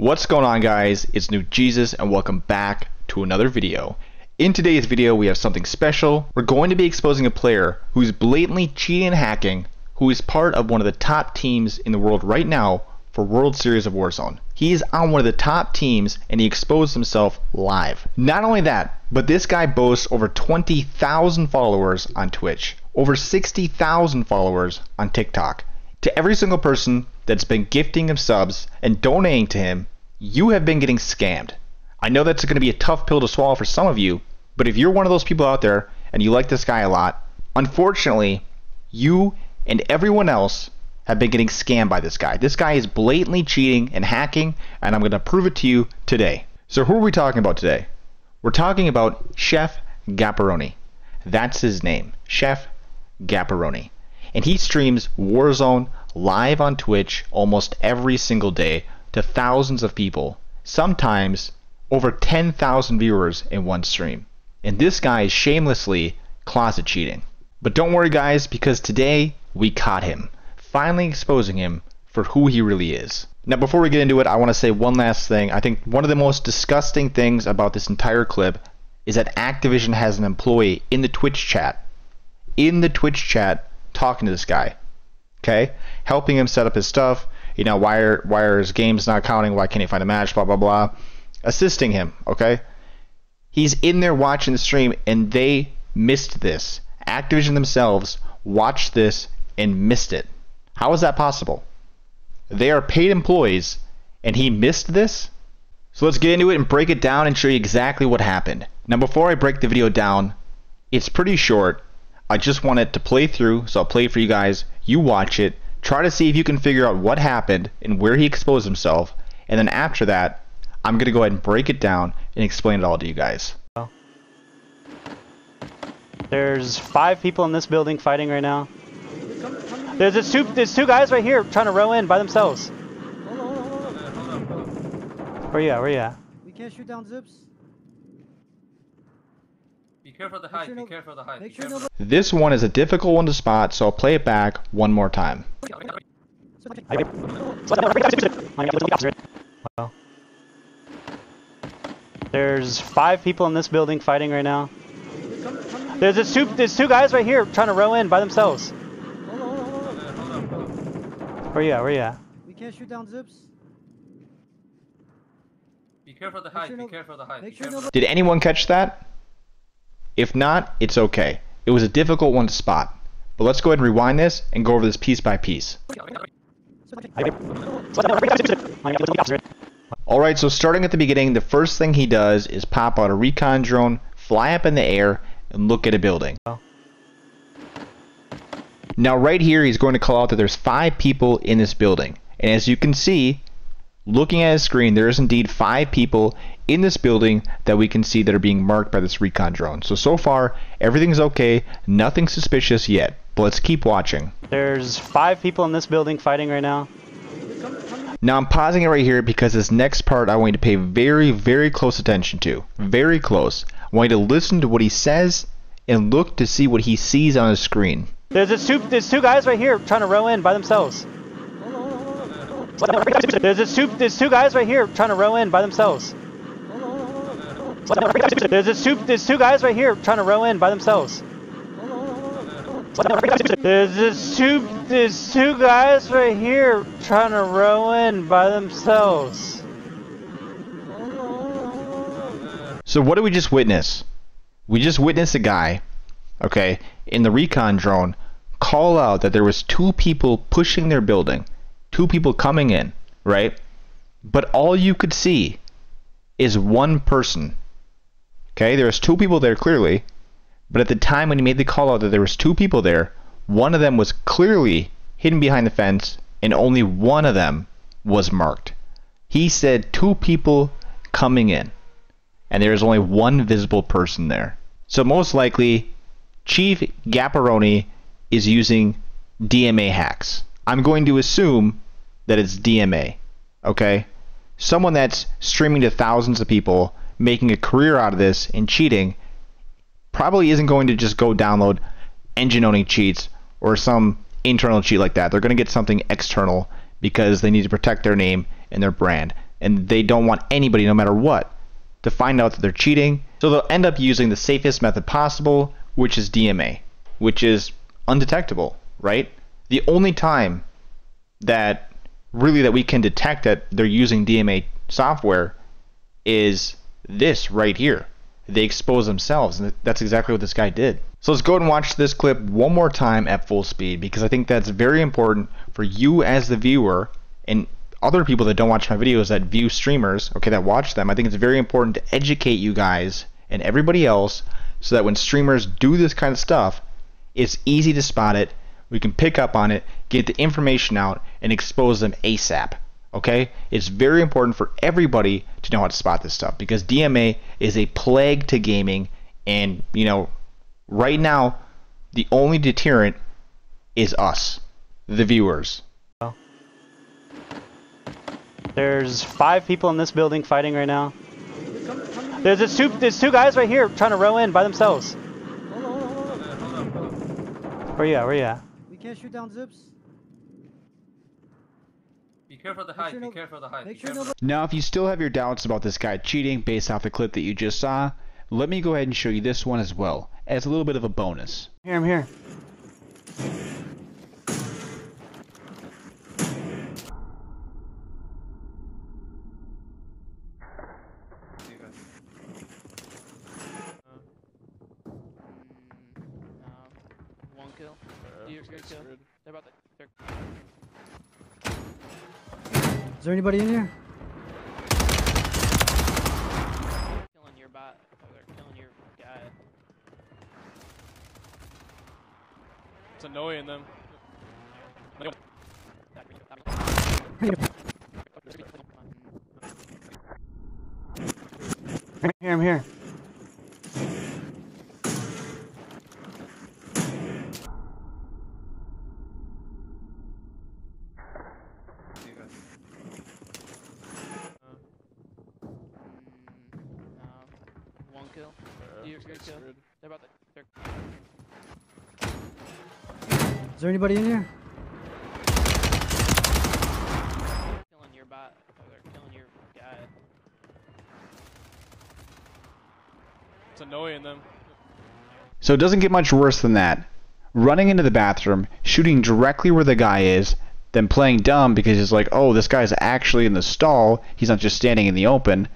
What's going on, guys? It's New Jesus and welcome back to another video. In today's video we have something special. We're going to be exposing a player who's blatantly cheating and hacking, who is part of one of the top teams in the world right now for World Series of Warzone. He is on one of the top teams and he exposed himself live. Not only that, but this guy boasts over 20,000 followers on Twitch, over 60,000 followers on TikTok. To every single person that's been gifting him subs and donating to him, you have been getting scammed. I know that's going to be a tough pill to swallow for some of you, but if you're one of those people out there and you like this guy a lot, unfortunately, you and everyone else have been getting scammed by this guy. This guy is blatantly cheating and hacking, and I'm going to prove it to you today. So who are we talking about today? We're talking about Chefgapparoni. That's his name, Chefgapparoni. And he streams Warzone live on Twitch almost every single day to thousands of people, sometimes over 10,000 viewers in one stream. And this guy is shamelessly closet cheating. But don't worry, guys, because today we caught him, finally exposing him for who he really is. Now, before we get into it, I want to say one last thing. I think one of the most disgusting things about this entire clip is that Activision has an employee in the Twitch chat, talking to this guy, okay, helping him set up his stuff. You know, why are his games not counting? Why can't he find a match? Blah blah blah, assisting him. Okay, he's in there watching the stream, and they missed this. Activision themselves watched this and missed it. How is that possible? They are paid employees, and he missed this. So let's get into it and break it down and show you exactly what happened. Now, before I break the video down, it's pretty short. I just want it to play through, so I'll play it for you guys. You watch it, try to see if you can figure out what happened and where he exposed himself, and then after that, I'm going to go ahead and break it down and explain it all to you guys. There's 5 people in this building fighting right now. There's two guys right here trying to row in by themselves. Where you at? We can't shoot down zips. Be careful of the height, be careful of the height. This one is a difficult one to spot, so I'll play it back one more time. There's 5 people in this building fighting right now. There's two guys right here trying to row in by themselves. Where you at? We can't shoot down zips. Be careful of the height, be careful of the height. Did anyone catch that? If not, it's okay. It was a difficult one to spot. But let's go ahead and rewind this and go over this piece by piece. Alright, so starting at the beginning, the first thing he does is pop out a recon drone, fly up in the air, and look at a building. Now right here, he's going to call out that there's 5 people in this building. And as you can see, looking at his screen, there is indeed 5 people in this building that we can see that are being marked by this recon drone. So far, everything's okay, nothing suspicious yet, but let's keep watching. There's 5 people in this building fighting right now. Now I'm pausing it right here because this next part I want you to pay very, very close attention to. Very close. I want you to listen to what he says and look to see what he sees on his screen. There's two guys right here trying to row in by themselves. There's two guys right here trying to row in by themselves. There's two guys right here trying to row in by themselves. There's two guys right here trying to row in by themselves. So what did we just witness? We just witnessed a guy, okay, in the recon drone call out that there was 2 people pushing their building. 2 people coming in, right? But all you could see is 1 person. Okay, there's 2 people there clearly, but at the time when he made the call out that there was 2 people there, one of them was clearly hidden behind the fence and only one of them was marked. He said 2 people coming in and there is only 1 visible person there. So most likely Chefgapparoni is using DMA hacks. I'm going to assume that it's DMA, okay? Someone that's streaming to thousands of people, making a career out of this and cheating, probably isn't going to just go download engine-only cheats or some internal cheat like that. They're going to get something external because they need to protect their name and their brand. and they don't want anybody, no matter what, to find out that they're cheating. So they'll end up using the safest method possible, which is DMA, which is undetectable, right? The only time that we can detect that they're using DMA software is this right here. They expose themselves, and that's exactly what this guy did. So let's go ahead and watch this clip one more time at full speed, because I think that's very important for you as the viewer and other people that don't watch my videos that view streamers, okay, that watch them. I think it's very important to educate you guys and everybody else so that when streamers do this kind of stuff, it's easy to spot it. We can pick up on it, get the information out, and expose them ASAP. Okay? It's very important for everybody to know how to spot this stuff, because DMA is a plague to gaming, and you know, right now the only deterrent is us, the viewers. There's 5 people in this building fighting right now. There's two guys right here trying to row in by themselves. Hold on. Where you at? Where you at? We can't shoot down zips. Be careful of the height. Be careful of the height. Make sure nobody. Now, if you still have your doubts about this guy cheating based off the clip that you just saw, let me go ahead and show you this one as well, as a little bit of a bonus. Here, I'm here. One kill. You're good kill. They're about to. They're... Is there anybody in here? Killing your bot. Or they're killing your guy. It's annoying them. Here, I'm here. One kill. You're good kill. They're about to. They're... Is there anybody in here? Killing your bot. Or they're killing your guy. It's annoying them. So it doesn't get much worse than that. Running into the bathroom, shooting directly where the guy is, then playing dumb because he's like, oh, this guy's actually in the stall, he's not just standing in the open.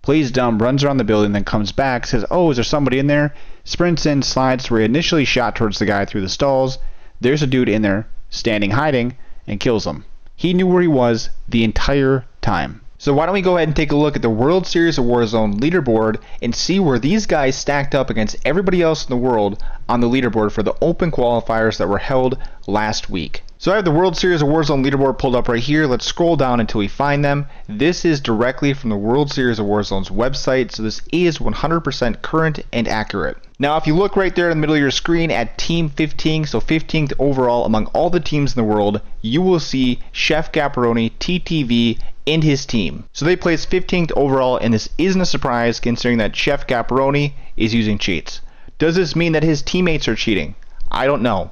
Plays dumb, runs around the building, then comes back, says, oh, is there somebody in there? Sprints in, slides to where he initially shot towards the guy through the stalls. There's a dude in there, standing, hiding, and kills him. He knew where he was the entire time. So why don't we go ahead and take a look at the World Series of Warzone leaderboard and see where these guys stacked up against everybody else in the world on the leaderboard for the open qualifiers that were held last week. So I have the World Series of Warzone leaderboard pulled up right here. Let's scroll down until we find them. This is directly from the World Series of Warzone's website, so this is 100% current and accurate. Now if you look right there in the middle of your screen at Team 15, so 15th overall among all the teams in the world, you will see Chefgapparoni, TTV, and his team. So they placed 15th overall, and this isn't a surprise considering that Chefgapparoni is using cheats. Does this mean that his teammates are cheating? I don't know.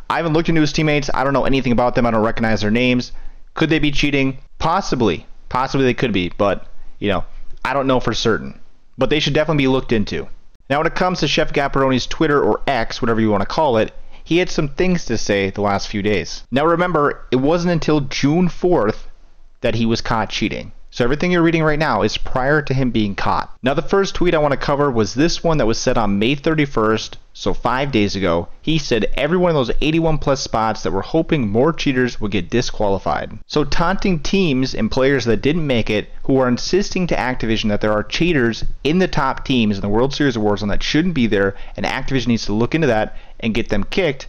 I haven't looked into his teammates. I don't know anything about them. I don't recognize their names. Could they be cheating? Possibly. Possibly they could be, but, you know, I don't know for certain. But they should definitely be looked into. Now, when it comes to Chefgapparoni's Twitter or X, whatever you want to call it, he had some things to say the last few days. Now, remember, it wasn't until June 4th that he was caught cheating. So everything you're reading right now is prior to him being caught. Now the first tweet I want to cover was this one that was said on May 31st, so 5 days ago. He said every one of those 81 plus spots that were hoping more cheaters would get disqualified. So taunting teams and players that didn't make it, who are insisting to Activision that there are cheaters in the top teams in the World Series of Warzone that shouldn't be there, and Activision needs to look into that and get them kicked.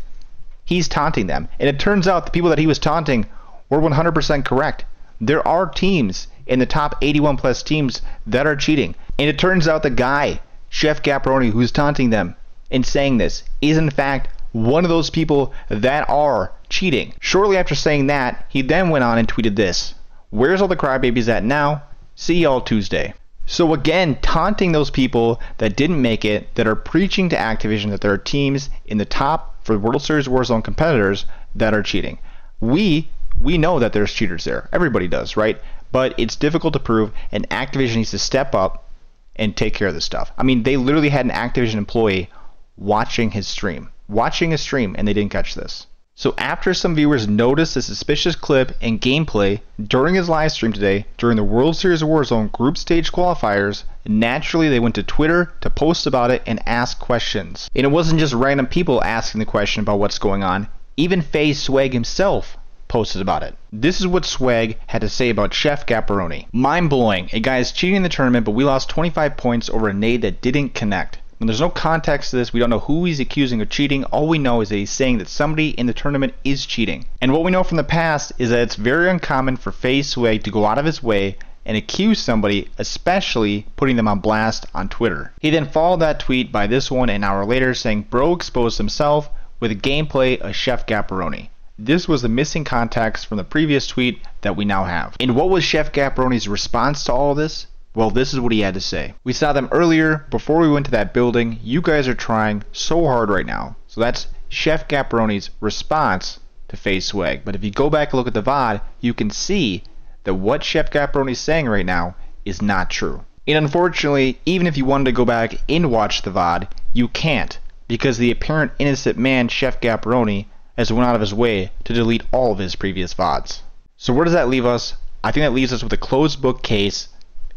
He's taunting them. And it turns out the people that he was taunting were 100% correct. There are teams in the top 81 plus teams that are cheating. And it turns out the guy, Chefgapparoni, who's taunting them and saying this, is in fact one of those people that are cheating. Shortly after saying that, he then went on and tweeted this: "Where's all the crybabies at now? See y'all Tuesday." So again, taunting those people that didn't make it, that are preaching to Activision that there are teams in the top for World Series Warzone competitors that are cheating. We know that there's cheaters there. Everybody does, right? but it's difficult to prove, and Activision needs to step up and take care of this stuff. I mean, they literally had an Activision employee watching his stream, and they didn't catch this. So after some viewers noticed a suspicious clip and gameplay during his live stream today during the World Series of Warzone group stage qualifiers, naturally they went to Twitter to post about it and ask questions. And it wasn't just random people asking the question about what's going on. Even FaZe Swag himself posted about it. This is what Swag had to say about Chefgapparoni. Mind blowing. A guy is cheating in the tournament, but we lost 25 points over a nade that didn't connect. And there's no context to this. We don't know who he's accusing of cheating. All we know is that he's saying that somebody in the tournament is cheating. And what we know from the past is that it's very uncommon for FaZe Swag to go out of his way and accuse somebody, especially putting them on blast on Twitter. He then followed that tweet by this one an hour later saying bro exposed himself with a gameplay of Chefgapparoni. This was the missing context from the previous tweet that we now have. And what was Chefgapparoni's response to all of this? Well, this is what he had to say. We saw them earlier before we went to that building. You guys are trying so hard right now. So that's Chefgapparoni's response to FaZe Swag. But if you go back and look at the VOD, you can see that what Chefgapparoni is saying right now is not true. And unfortunately, even if you wanted to go back and watch the VOD, you can't, because the apparent innocent man Chefgapparoni has went out of his way to delete all of his previous VODs. So where does that leave us? I think that leaves us with a closed book case.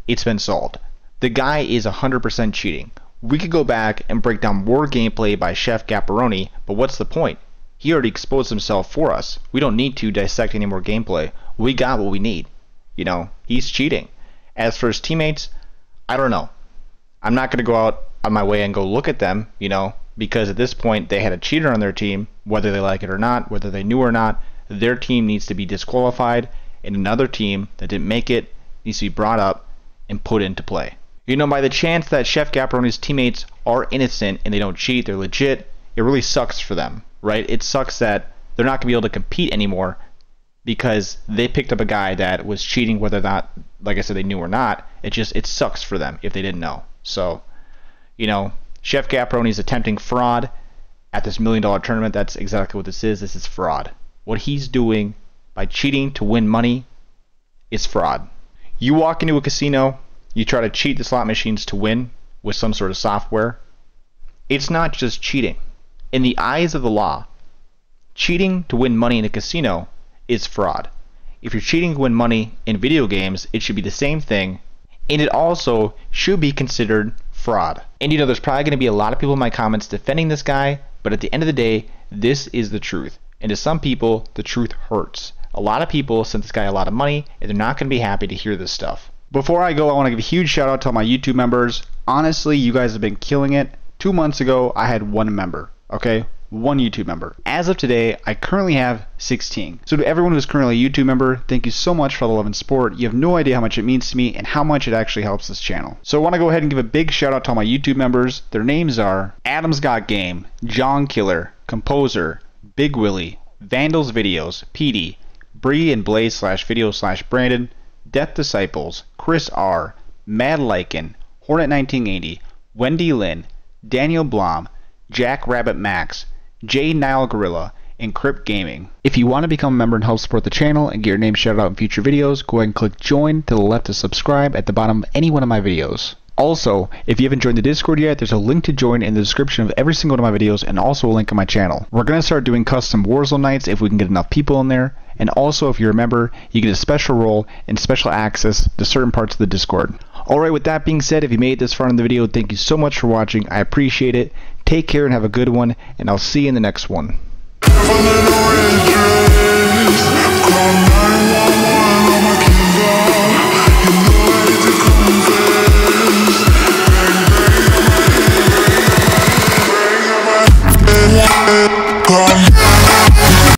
It's been solved. The guy is 100% cheating. We could go back and break down more gameplay by Chefgapparoni, but what's the point? He already exposed himself for us. We don't need to dissect any more gameplay. We got what we need. You know, he's cheating. As for his teammates, I don't know. I'm not going to go out on my way and go look at them, you know, because at this point they had a cheater on their team, whether they like it or not, whether they knew or not. Their team needs to be disqualified, and another team that didn't make it needs to be brought up and put into play. You know, by the chance that Chefgapparoni's teammates are innocent and they don't cheat, they're legit, it really sucks for them, right? It sucks that they're not going to be able to compete anymore because they picked up a guy that was cheating, whether or not, like I said, they knew or not. It sucks for them if they didn't know. So, you know, Chefgapparoni is attempting fraud at this $1 million tournament. That's exactly what this is. This is fraud. What he's doing by cheating to win money is fraud. You walk into a casino, you try to cheat the slot machines to win with some sort of software. It's not just cheating. In the eyes of the law, cheating to win money in a casino is fraud. If you're cheating to win money in video games, it should be the same thing, and it also should be considered fraud. And you know, there's probably going to be a lot of people in my comments defending this guy, but at the end of the day, this is the truth. And to some people, the truth hurts. A lot of people sent this guy a lot of money, and they're not going to be happy to hear this stuff. Before I go, I want to give a huge shout out to all my YouTube members. Honestly, you guys have been killing it. 2 months ago, I had 1 member, okay? 1 YouTube member. As of today, I currently have 16. So to everyone who's currently a YouTube member, thank you so much for the love and support. You have no idea how much it means to me and how much it actually helps this channel. So I want to go ahead and give a big shout out to all my YouTube members. Their names are Adams Got Game, John Killer, Composer, Big Willie, Vandals Videos, PD, Bree and Blaze /video /Brandon, Death Disciples, Chris R, Mad Lycan, Hornet 1980, Wendy Lynn, Daniel Blom, Jack Rabbit Max, J Nile Gorilla, and Crypt Gaming. If you want to become a member and help support the channel and get your name shouted out in future videos, go ahead and click join to the left to subscribe at the bottom of any one of my videos. Also, if you haven't joined the Discord yet, there's a link to join in the description of every single one of my videos and also a link on my channel. We're going to start doing custom Warzone nights if we can get enough people in there. And also, if you're a member, you get a special role and special access to certain parts of the Discord. Alright, with that being said, if you made it this far in the video, thank you so much for watching. I appreciate it. Take care and have a good one, and I'll see you in the next one. Come